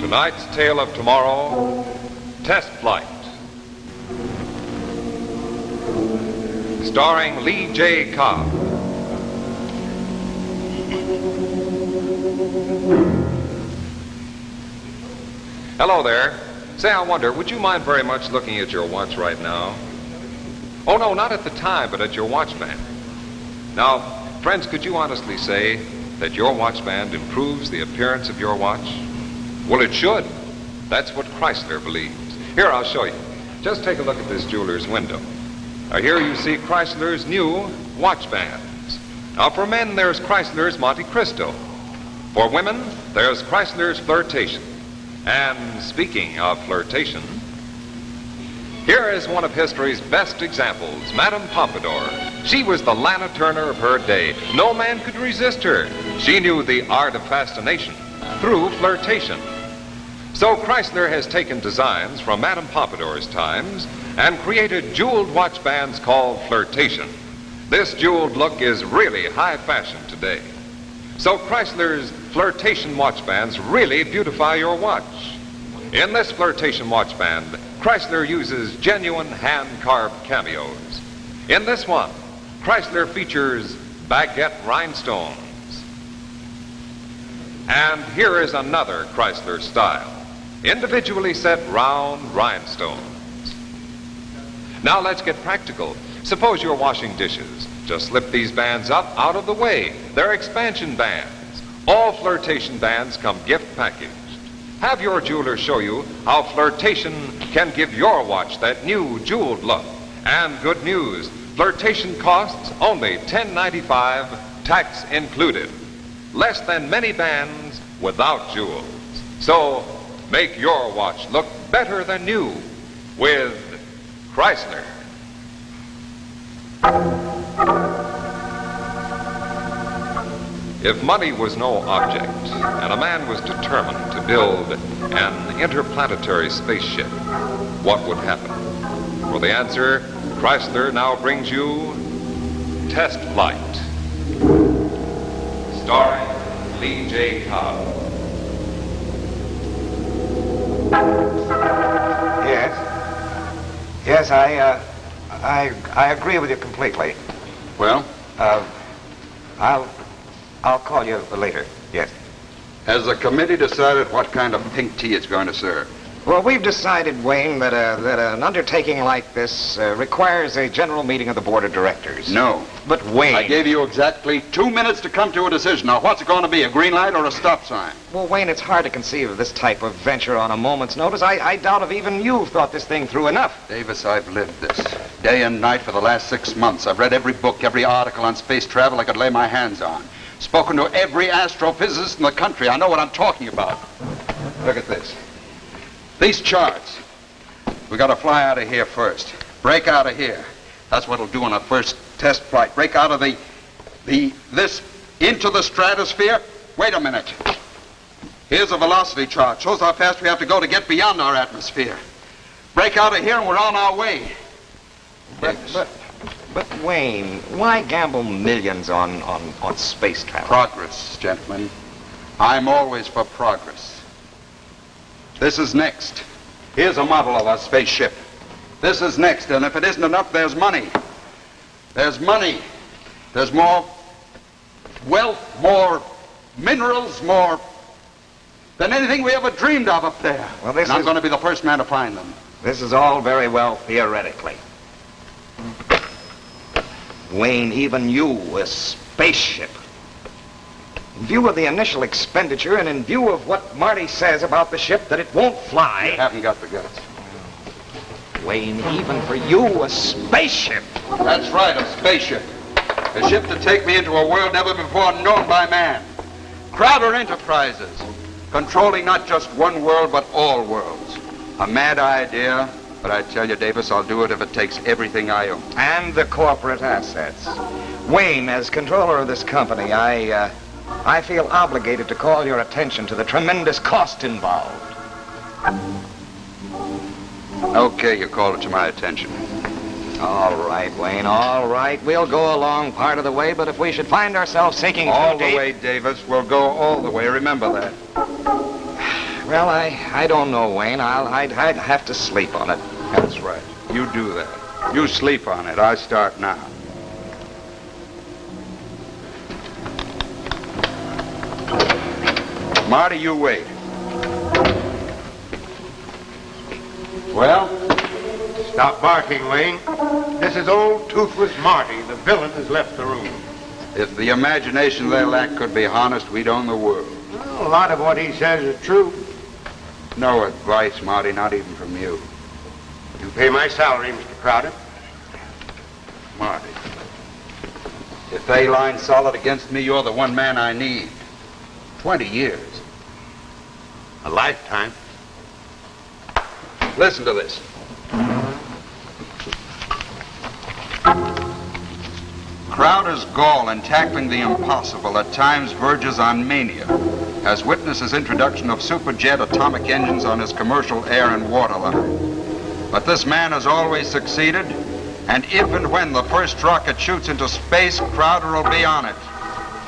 Tonight's Tale of Tomorrow, Test Flight. Starring Lee J. Cobb. Hello there. Say, I wonder, would you mind very much looking at your watch right now? Oh, no, not at the time, but at your watch band. Now, friends, could you honestly say that your watch band improves the appearance of your watch? Well, it should. That's what Chrysler believes. Here, I'll show you. Just take a look at this jeweler's window. Now, here you see Chrysler's new watch bands. Now, for men, there's Chrysler's Monte Cristo. For women, there's Chrysler's Flirtation. And speaking of flirtation, here is one of history's best examples, Madame Pompadour. She was the Lana Turner of her day. No man could resist her. She knew the art of fascination through flirtation. So Chrysler has taken designs from Madame Pompadour's times and created jeweled watch bands called Flirtation. This jeweled look is really high fashion today. So Chrysler's Flirtation watch bands really beautify your watch. In this Flirtation watch band, Chrysler uses genuine hand-carved cameos. In this one, Chrysler features baguette rhinestones. And here is another Chrysler style, individually set round rhinestones. Now let's get practical. Suppose you're washing dishes. Just slip these bands up out of the way. They're expansion bands. All Flirtation bands come gift packaged. Have your jeweler show you how Flirtation can give your watch that new jeweled look. And good news, Flirtation costs only $10.95, tax included. Less than many bands without jewels. So make your watch look better than new with Chrysler. If money was no object and a man was determined to build an interplanetary spaceship, what would happen? For the answer, Chrysler now brings you Test Flight. Starring Lee J. Cobb. Yes, I agree with you completely. Well? I'll call you later, yes. Has the committee decided what kind of pink tea it's going to serve? Well, we've decided, Wayne, that an undertaking like this requires a general meeting of the board of directors. No. But, Wayne... I gave you exactly 2 minutes to come to a decision. Now, what's it going to be, a green light or a stop sign? Well, Wayne, it's hard to conceive of this type of venture on a moment's notice. I doubt if even you've thought this thing through enough. Davis, I've lived this day and night for the last 6 months. I've read every book, every article on space travel I could lay my hands on. Spoken to every astrophysicist in the country. I know what I'm talking about. Look at this. These charts. We got to fly out of here first. Break out of here. That's what it'll do on our first test flight. Break out of this into the stratosphere. Wait a minute. Here's a velocity chart. Shows how fast we have to go to get beyond our atmosphere. Break out of here and we're on our way. But Wayne, why gamble millions on space travel? Progress, gentlemen. I'm always for progress. This is next. Here's a model of our spaceship. This is next, and if it isn't enough, there's money. There's money. There's more wealth, more minerals, more than anything we ever dreamed of up there. Well, I'm going to be the first man to find them. This is all very well theoretically. Wayne, even you, a spaceship. In view of the initial expenditure and in view of what Marty says about the ship that it won't fly... You haven't got the guts. Wayne, even for you, a spaceship. That's right, a spaceship. A ship to take me into a world never before known by man. Crowder Enterprises, controlling not just one world, but all worlds. A mad idea, but I tell you, Davis, I'll do it if it takes everything I own. And the corporate assets. Wayne, as controller of this company, I feel obligated to call your attention to the tremendous cost involved. Okay, you called it to my attention. All right, Wayne, all right. We'll go along part of the way, but if we should find ourselves sinking All too the deep... way, Davis. We'll go all the way. Remember that. Well, I don't know, Wayne. I'd have to sleep on it. That's right. You do that. You sleep on it. I start now. Marty, you wait. Well? Stop barking, Wayne. This is old Toothless Marty. The villain has left the room. If the imagination they lack could be harnessed, we'd own the world. Well, a lot of what he says is true. No advice, Marty, not even from you. You pay my salary, Mr. Crowder. Marty, if they line solid against me, you're the one man I need. 20 years. A lifetime. Listen to this. Crowder's gall in tackling the impossible at times verges on mania, as witness his introduction of superjet atomic engines on his commercial air and water line. But this man has always succeeded, and if and when the first rocket shoots into space, Crowder will be on it.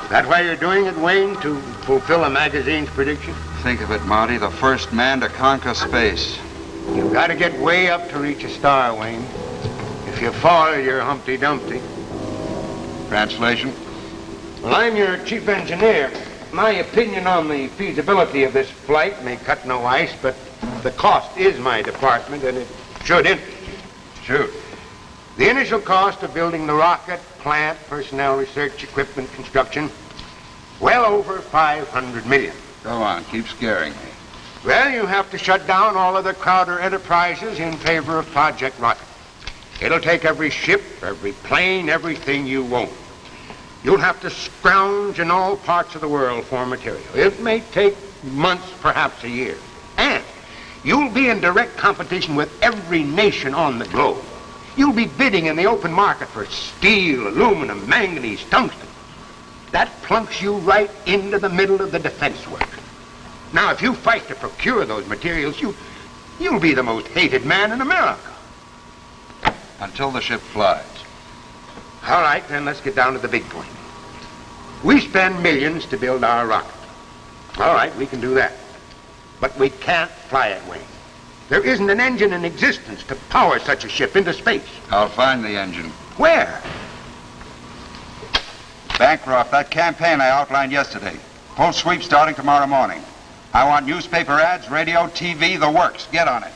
That why you're doing it, Wayne? To fulfill a magazine's prediction? Think of it, Marty, the first man to conquer space. You've got to get way up to reach a star, Wayne. If you fall, you're Humpty Dumpty. Translation? Well, I'm your chief engineer. My opinion on the feasibility of this flight may cut no ice, but the cost is my department, and it should interest you. Shoot. The initial cost of building the rocket, plant, personnel, research, equipment, construction, well over $500 million. Go on, keep scaring me. Well, you have to shut down all other Crowder enterprises in favor of Project Rocket. It'll take every ship, every plane, everything you own. You'll have to scrounge in all parts of the world for material. It may take months, perhaps a year. And you'll be in direct competition with every nation on the globe. You'll be bidding in the open market for steel, aluminum, manganese, tungsten. That plunks you right into the middle of the defense work. Now, if you fight to procure those materials, you'll be the most hated man in America. Until the ship flies. All right, then let's get down to the big point. We spend millions to build our rocket. All right, we can do that. But we can't fly it, Wayne. There isn't an engine in existence to power such a ship into space. I'll find the engine. Where? Bancroft, that campaign I outlined yesterday. Full sweep starting tomorrow morning. I want newspaper ads, radio, TV, the works. Get on it.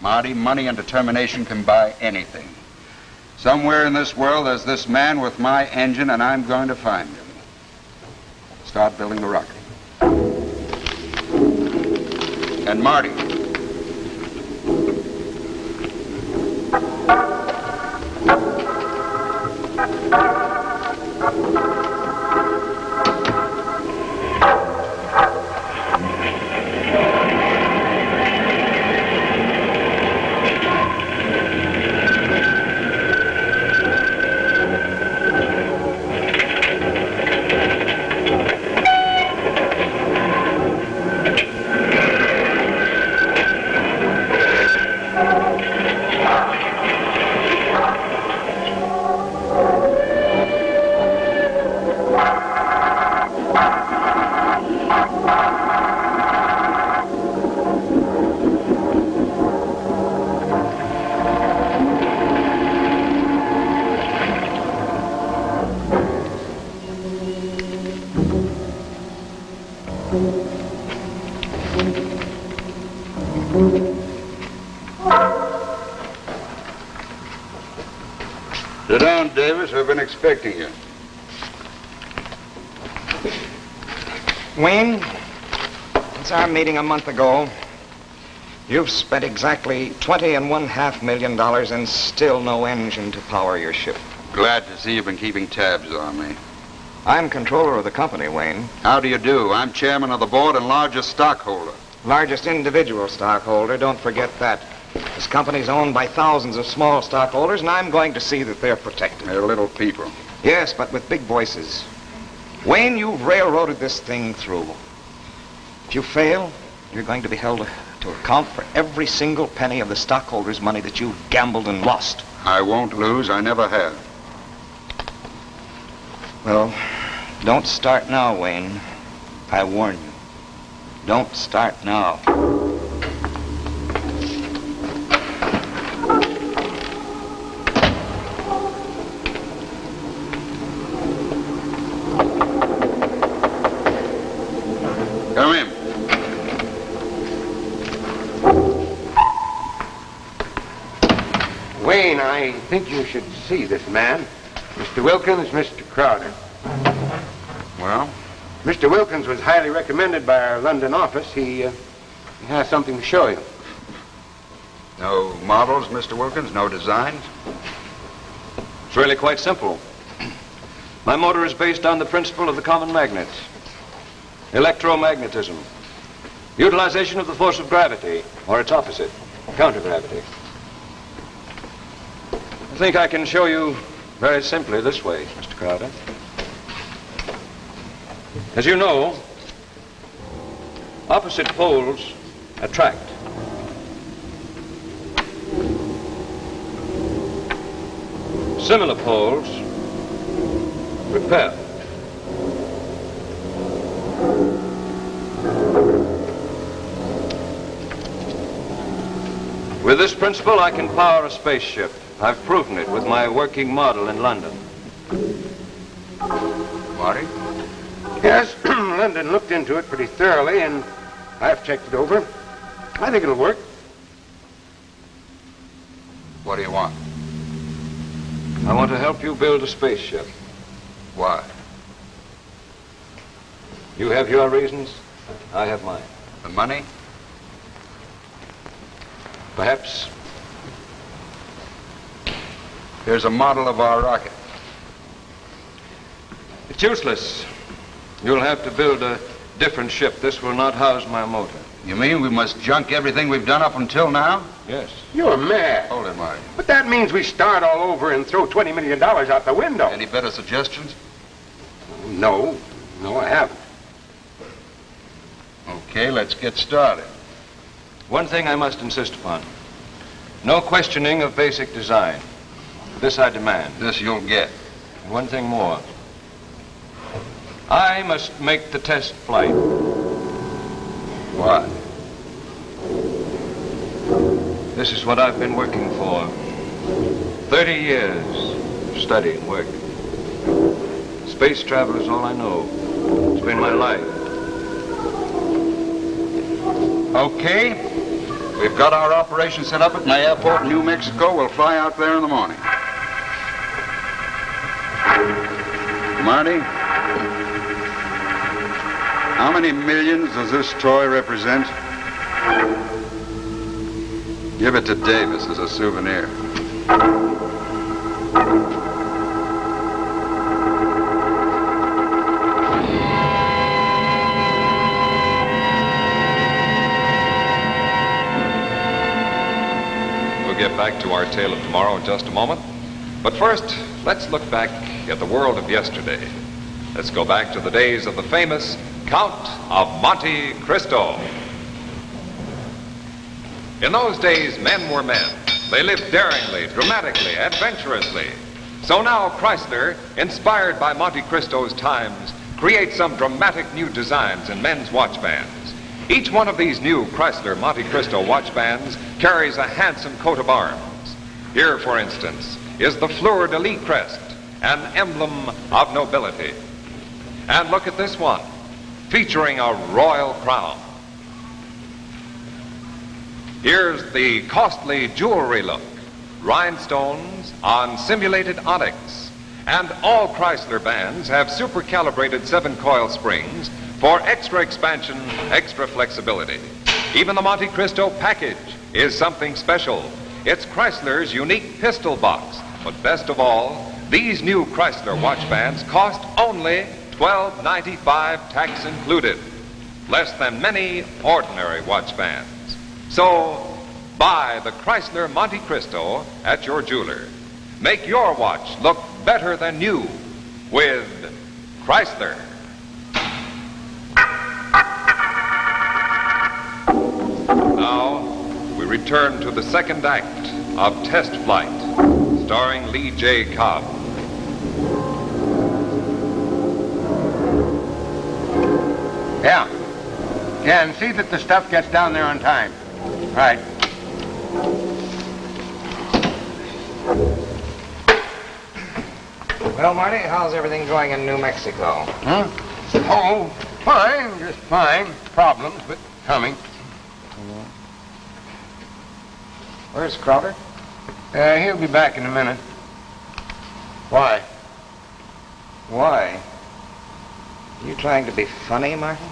Marty, money and determination can buy anything. Somewhere in this world there's this man with my engine, and I'm going to find him. Start building the rocket. And Marty. Sit down, Davis. I've been expecting you. Wayne, since our meeting a month ago, you've spent exactly $20.5 million and still no engine to power your ship. Glad to see you've been keeping tabs on me. I'm controller of the company, Wayne. How do you do? I'm chairman of the board and largest stockholder. Largest individual stockholder, don't forget that. This company's owned by thousands of small stockholders, and I'm going to see that they're protected. They're little people. Yes, but with big voices. Wayne, you've railroaded this thing through. If you fail, you're going to be held to account for every single penny of the stockholders' money that you've gambled and lost. I won't lose. I never have. Well, don't start now, Wayne. I warn you. Don't start now. Come in. Wayne, I think you should see this man. Mr. Wilkins, Mr. Crowder. Well? Mr. Wilkins was highly recommended by our London office. He has something to show you. No models, Mr. Wilkins? No designs? It's really quite simple. My motor is based on the principle of the common magnet. Electromagnetism. Utilization of the force of gravity, or its opposite, countergravity. I think I can show you very simply this way, Mr. Crowder. As you know, opposite poles attract. Similar poles repel. With this principle, I can power a spaceship. I've proven it with my working model in London. Marty? Yes, London looked into it pretty thoroughly, and I've checked it over. I think it'll work. What do you want? I want to help you build a spaceship. Why? You have your reasons, I have mine. The money? Perhaps. Here's a model of our rocket. It's useless. You'll have to build a different ship. This will not house my motor. You mean we must junk everything we've done up until now? Yes. You're mad. Hold it, Marty. But that means we start all over and throw $20 million out the window. Any better suggestions? No, I haven't. Okay, let's get started. One thing I must insist upon. No questioning of basic design. This I demand. This you'll get. And one thing more. I must make the test flight. Why? This is what I've been working for. 30 years of study and work. Space travel is all I know. It's been my life. Okay. We've got our operation set up at my airport in New Mexico. We'll fly out there in the morning. Marty? How many millions does this toy represent? Give it to Davis as a souvenir. We'll get back to our tale of tomorrow in just a moment. But first, let's look back at the world of yesterday. Let's go back to the days of the famous Count of Monte Cristo. In those days, men were men. They lived daringly, dramatically, adventurously. So now Chrysler, inspired by Monte Cristo's times, creates some dramatic new designs in men's watch bands. Each one of these new Chrysler Monte Cristo watch bands carries a handsome coat of arms. Here, for instance, is the fleur-de-lis crest, an emblem of nobility. And look at this one, featuring a royal crown. Here's the costly jewelry look, rhinestones on simulated onyx. And all Chrysler bands have super-calibrated 7-coil springs for extra expansion, extra flexibility. Even the Monte Cristo package is something special. It's Chrysler's unique pistol box. But best of all, these new Chrysler watch bands cost only $12.95, tax included. Less than many ordinary watch bands. So, buy the Chrysler Monte Cristo at your jeweler. Make your watch look better than new with Chrysler. Now, we return to the second act of Test Flight, starring Lee J. Cobb. Yeah. Yeah, and see that the stuff gets down there on time. Right. Well, Marty, how's everything going in New Mexico? Huh? Oh, fine, just fine. Problems, but coming. Where's Crowder? He'll be back in a minute. Why? Why? You trying to be funny, Martin?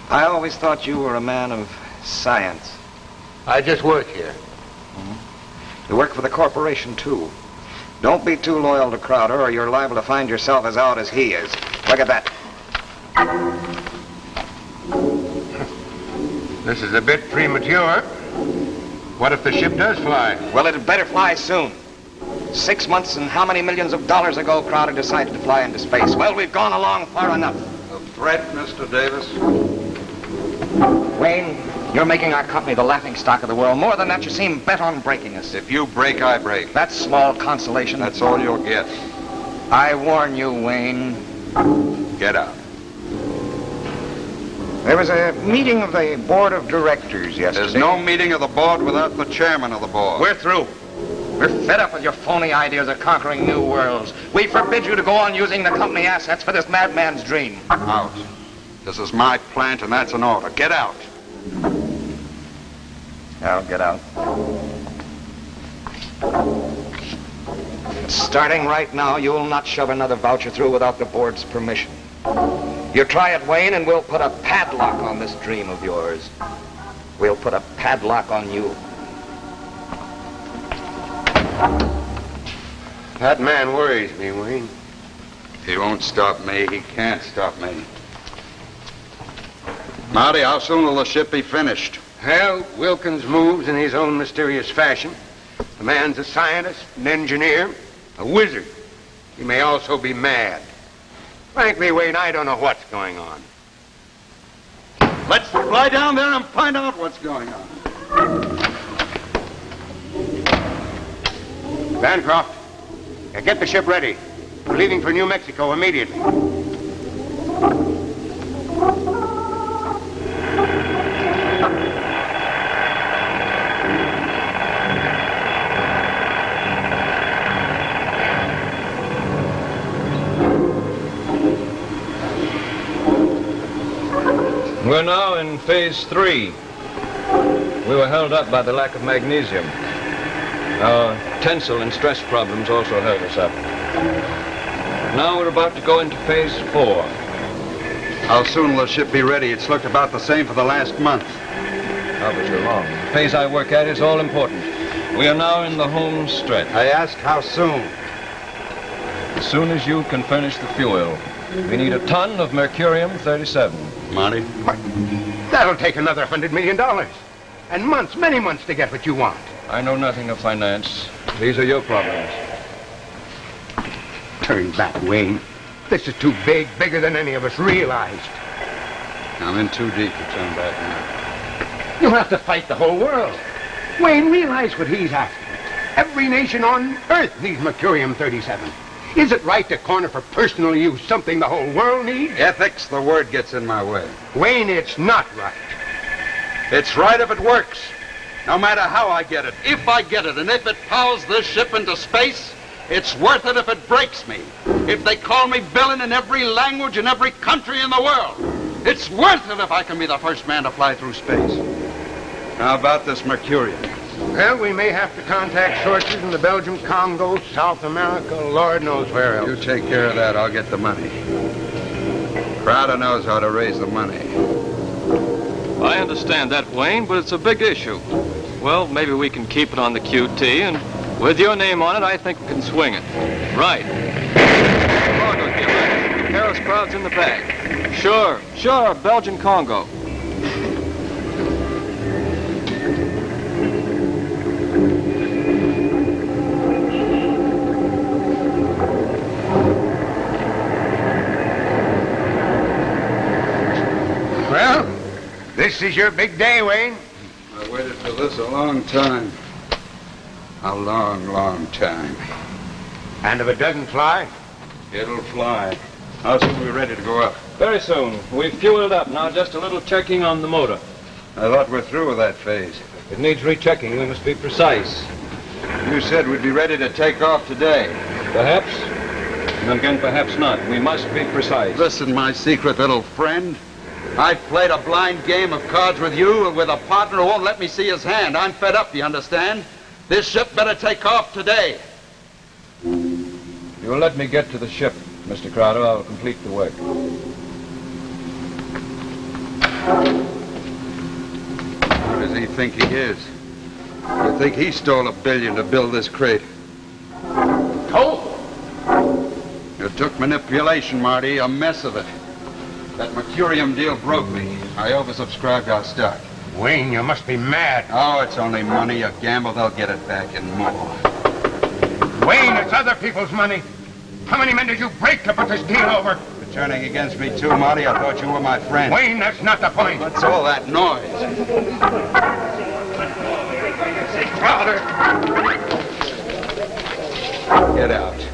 I always thought you were a man of science. I just work here. You work for the corporation, too. Don't be too loyal to Crowder, or you're liable to find yourself as out as he is. Look at that. This is a bit premature. What if the ship does fly? Well, it'd better fly soon. 6 months and how many millions of dollars ago Crowder decided to fly into space? Well, we've gone along far enough. A threat, Mr. Davis? Wayne, you're making our company the laughingstock of the world. More than that, you seem bent on breaking us. If you break, I break. That's small consolation. That's all you'll get. I warn you, Wayne. Get out. There was a meeting of the board of directors yesterday. There's no meeting of the board without the chairman of the board. We're through. We're fed up with your phony ideas of conquering new worlds. We forbid you to go on using the company assets for this madman's dream. Out. This is my plant, and that's an order. Get out. I'll get out. Starting right now, you'll not shove another voucher through without the board's permission. You try it, Wayne, and we'll put a padlock on this dream of yours. We'll put a padlock on you. That man worries me, Wayne. He won't stop me. He can't stop me. Marty, how soon will the ship be finished? Well, Wilkins moves in his own mysterious fashion. The man's a scientist, an engineer, a wizard. He may also be mad. Frankly, Wayne, I don't know what's going on. Let's fly down there and find out what's going on. Bancroft, get the ship ready. We're leaving for New Mexico immediately. We're now in phase 3. We were held up by the lack of magnesium. Our tensile and stress problems also held us up. Now we're about to go into phase 4. How soon will the ship be ready? It's looked about the same for the last month. But you're wrong. The phase I work at is all important. We are now in the home stretch. I ask how soon? As soon as you can furnish the fuel. We need a ton of mercurium-37. Marty? That'll take another $100 million. And months, many months to get what you want. I know nothing of finance. These are your problems. Turn back, Wayne. This is too big, bigger than any of us realized. I'm in too deep to turn back now. You'll have to fight the whole world. Wayne, realize what he's after. Every nation on Earth needs mercurium-37. Is it right to corner for personal use something the whole world needs? Ethics, the word gets in my way. Wayne, it's not right. It's right if it works. No matter how I get it. If I get it, and if it powers this ship into space, it's worth it if it breaks me. If they call me villain in every language in every country in the world, it's worth it if I can be the first man to fly through space. How about this mercurium? Well, we may have to contact sources in the Belgium Congo, South America, Lord knows where else. You take care of that, I'll get the money. Crowder knows how to raise the money. I understand that, Wayne, but it's a big issue. Well, maybe we can keep it on the QT, and with your name on it, I think we can swing it. Right. Congo, Gilbert. The Paris crowd's in the back. Sure, Belgian Congo. This is your big day, Wayne. I waited for this a long time. A long, long time. And if it doesn't fly? It'll fly. How soon are we ready to go up? Very soon. We've fueled up. Now just a little checking on the motor. I thought we're through with that phase. It needs rechecking. We must be precise. You said we'd be ready to take off today. Perhaps. And then again, perhaps not. We must be precise. Listen, my secret little friend. I've played a blind game of cards with you and with a partner who won't let me see his hand. I'm fed up, you understand? This ship better take off today. You'll let me get to the ship, Mr. Crowder. I'll complete the work. Who does he think he is? You think he stole $1 billion to build this crate? Oh! It took manipulation, Marty, a mess of it. That Mercurium deal broke me. I oversubscribed our stock. Wayne, you must be mad. Oh, it's only money. A gamble, they'll get it back and more. Wayne, it's other people's money. How many men did you break to put this deal over? You're turning against me too, Marty. I thought you were my friend. Wayne, that's not the point. What's all that noise? Crowder! Get out.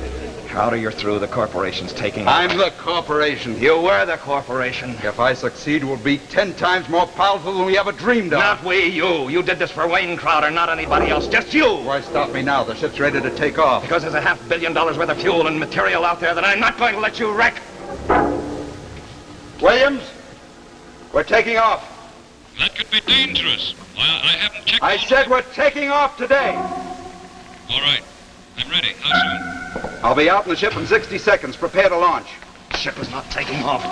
Crowder, you're through. The corporation's taking off. I'm the corporation. You were the corporation. If I succeed, we'll be 10 times more powerful than we ever dreamed of. Not we, you. You did this for Wayne Crowder, not anybody else. Just you. Why stop me now? The ship's ready to take off. Because there's $500 million worth of fuel and material out there that I'm not going to let you wreck. Williams, we're taking off. That could be dangerous. I haven't checked. I said we're taking off today. All right. I'm ready. How soon? I'll be out in the ship in 60 seconds. Prepare to launch. The ship is not taking off.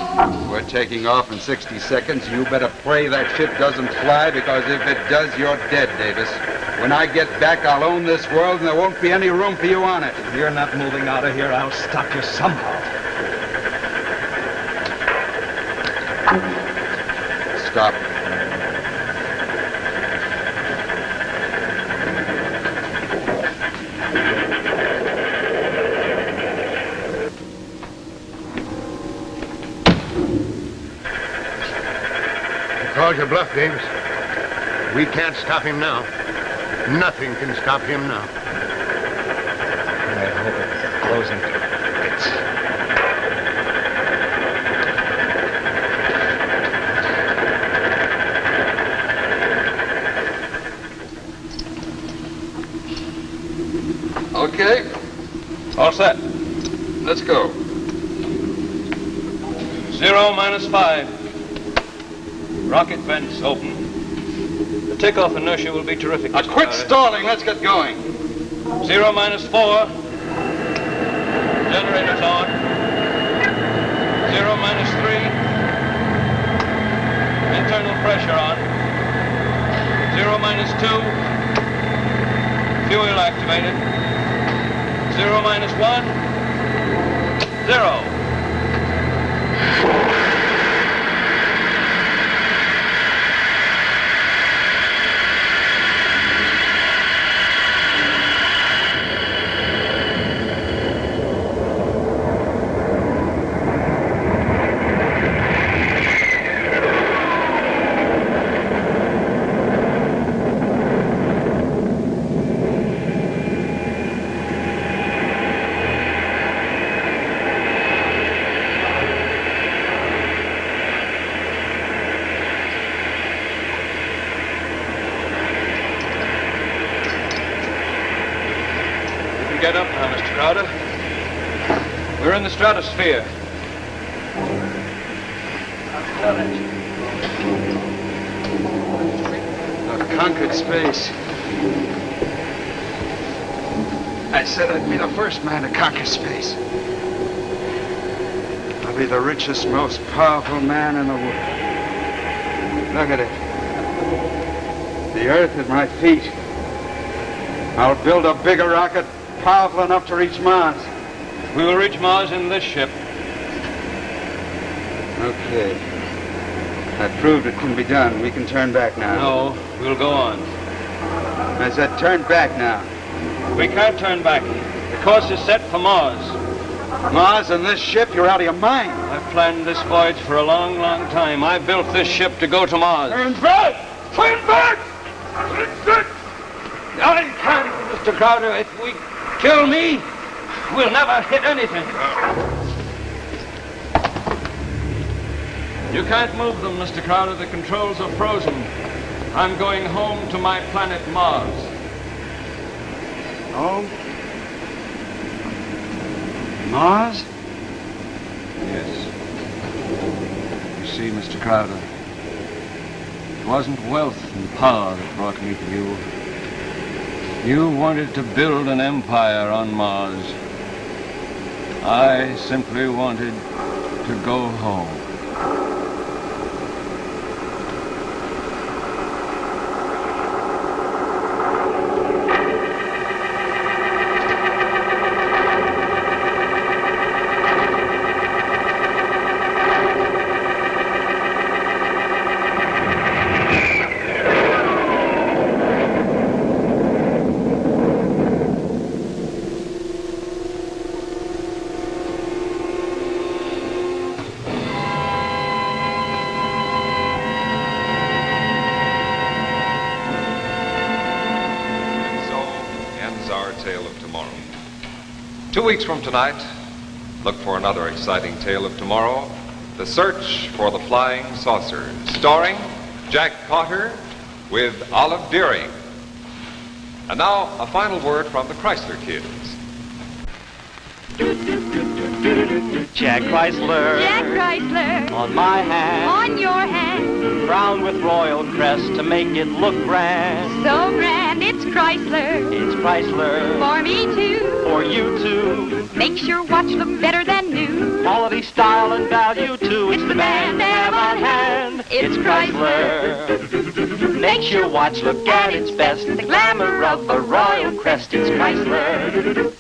We're taking off in 60 seconds. You better pray that ship doesn't fly, because if it does, you're dead, Davis. When I get back, I'll own this world, and there won't be any room for you on it. If you're not moving out of here, I'll stop you somehow. Stop. Called your bluff, Davis. We can't stop him now. Nothing can stop him now. I hope it's closing. Okay, All set. let's go. 0 minus 5. Rocket vents open. The takeoff inertia will be terrific. Now Mr. quit Crowder. stalling. Let's get going. 0 minus 4. Generators on. 0 minus 3. Internal pressure on. 0 minus 2. Fuel activated. 0 minus 1. 0. Get up now, Mr. Crowder. We're in the stratosphere. I've conquered space. I said I'd be the first man to conquer space. I'll be the richest, most powerful man in the world. Look at it. The earth at my feet. I'll build a bigger rocket, powerful enough to reach Mars. We will reach Mars in this ship. Okay. I proved it can be done. We can turn back now. No, we'll go on. I said turn back now. We can't turn back. The course is set for Mars. Mars, in this ship, you're out of your mind. I've planned this voyage for a long, long time. I built this ship to go to Mars. Turn back! Turn back! I can't, Mr. Crowder. If we kill me, we'll never hit anything. You can't move them, Mr. Crowder. The controls are frozen. I'm going home to my planet Mars. Home? Mars? Yes. You see, Mr. Crowder, it wasn't wealth and power that brought me to you. You wanted to build an empire on Mars. I simply wanted to go home. Tale of tomorrow. 2 weeks from tonight, look for another exciting tale of tomorrow, The Search for the Flying Saucer, starring Jack Carter with Olive Deering. And now, a final word from the Chrysler Kids. Jack Chrysler, Jack Chrysler, on my hand, on your hand, crowned with royal crest to make it look grand. so grand, it's Chrysler. It's Chrysler, For me too, for you too. makes your watch look better than new. Quality, style, and value too. It's the man to have on hand. It's Chrysler. Makes your watch look at its best. The glamour of a royal crest. It's Chrysler.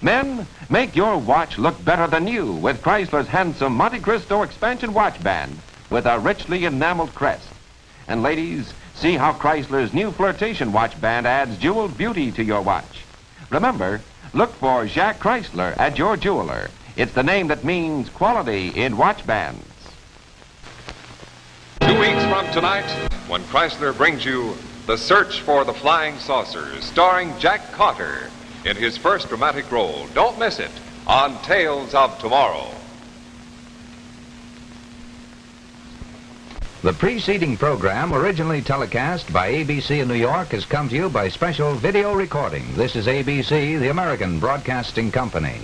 Men, make your watch look better than new with Chrysler's handsome Monte Cristo expansion watch band with a richly enameled crest. And ladies, see how Chrysler's new flirtation watch band adds jeweled beauty to your watch. Remember, look for Jacques Chrysler at your jeweler. It's the name that means quality in watch bands. 2 weeks from tonight, when Chrysler brings you The Search for the Flying Saucer, starring Jack Carter in his first dramatic role. Don't miss it on Tales of Tomorrow. The preceding program, originally telecast by ABC in New York, has come to you by special video recording. This is ABC, the American Broadcasting Company.